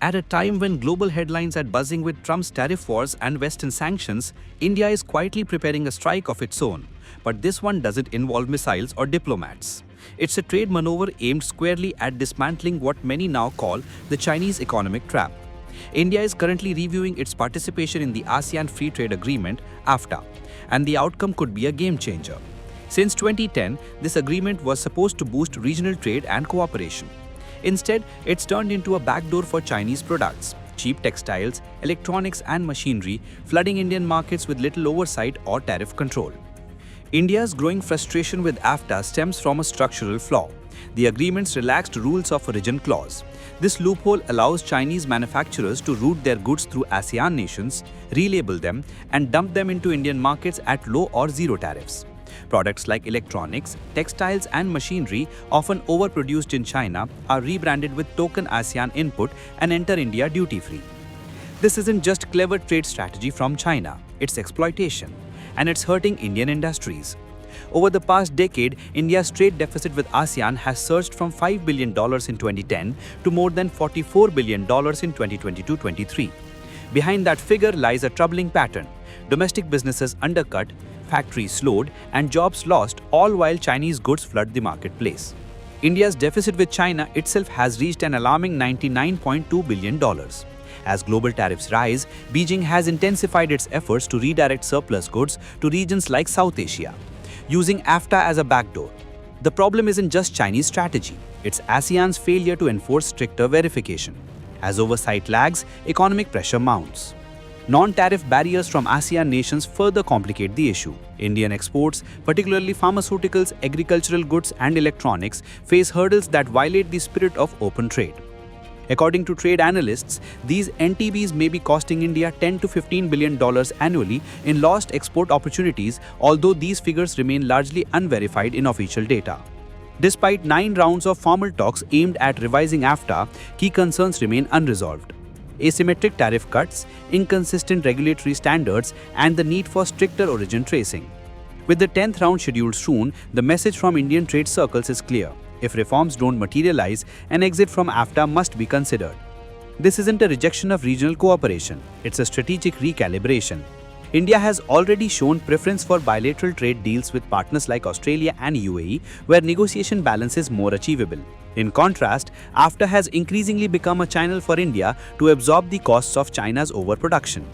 At a time when global headlines are buzzing with Trump's tariff wars and Western sanctions, India is quietly preparing a strike of its own. But this one doesn't involve missiles or diplomats. It's a trade maneuver aimed squarely at dismantling what many now call the Chinese economic trap. India is currently reviewing its participation in the ASEAN Free Trade Agreement, AFTA, and the outcome could be a game changer. Since 2010, this agreement was supposed to boost regional trade and cooperation. Instead, it's turned into a backdoor for Chinese products, cheap textiles, electronics and machinery, flooding Indian markets with little oversight or tariff control. India's growing frustration with AFTA stems from a structural flaw: the agreement's relaxed rules of origin clause. This loophole allows Chinese manufacturers to route their goods through ASEAN nations, relabel them, and dump them into Indian markets at low or zero tariffs. Products like electronics, textiles and machinery, often overproduced in China, are rebranded with token ASEAN input and enter India duty-free. This isn't just clever trade strategy from China, it's exploitation, and it's hurting Indian industries. Over the past decade, India's trade deficit with ASEAN has surged from $5 billion in 2010 to more than $44 billion in 2022-23. Behind that figure lies a troubling pattern: domestic businesses undercut, factories slowed, and jobs lost, all while Chinese goods flood the marketplace. India's deficit with China itself has reached an alarming $99.2 billion. As global tariffs rise, Beijing has intensified its efforts to redirect surplus goods to regions like South Asia, using AFTA as a backdoor. The problem isn't just Chinese strategy, it's ASEAN's failure to enforce stricter verification. As oversight lags, economic pressure mounts. Non-tariff barriers from ASEAN nations further complicate the issue. Indian exports, particularly pharmaceuticals, agricultural goods and electronics, face hurdles that violate the spirit of open trade. According to trade analysts, these NTBs may be costing India $10 to $15 billion annually in lost export opportunities, although these figures remain largely unverified in official data. Despite 9 rounds of formal talks aimed at revising AFTA, key concerns remain unresolved: asymmetric tariff cuts, inconsistent regulatory standards, and the need for stricter origin tracing. With the 10th round scheduled soon, the message from Indian trade circles is clear: if reforms don't materialize, an exit from AFTA must be considered. This isn't a rejection of regional cooperation, it's a strategic recalibration. India has already shown preference for bilateral trade deals with partners like Australia and UAE, where negotiation balance is more achievable. In contrast, AFTA has increasingly become a channel for India to absorb the costs of China's overproduction.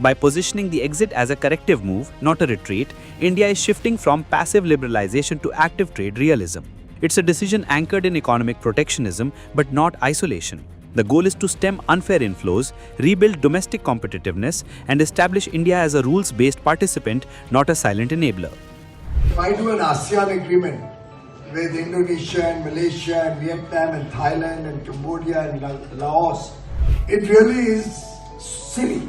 By positioning the exit as a corrective move, not a retreat, India is shifting from passive liberalization to active trade realism. It's a decision anchored in economic protectionism, but not isolation. The goal is to stem unfair inflows, rebuild domestic competitiveness, and establish India as a rules-based participant, not a silent enabler. If I do an ASEAN agreement with Indonesia and Malaysia and Vietnam and Thailand and Cambodia and Laos, it really is silly,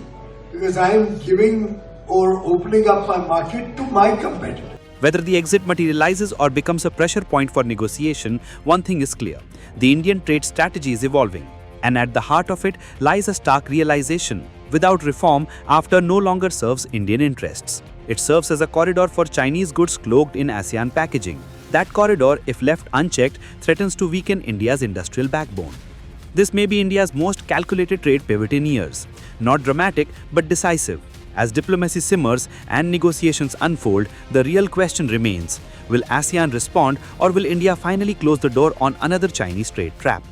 because I am giving or opening up my market to my competitors. Whether the exit materializes or becomes a pressure point for negotiation, one thing is clear: the Indian trade strategy is evolving, and at the heart of it lies a stark realization: without reform, AFTA no longer serves Indian interests. It serves as a corridor for Chinese goods cloaked in ASEAN packaging. That corridor, if left unchecked, threatens to weaken India's industrial backbone. This may be India's most calculated trade pivot in years. Not dramatic, but decisive. As diplomacy simmers and negotiations unfold, the real question remains: will ASEAN respond, or will India finally close the door on another Chinese trade trap?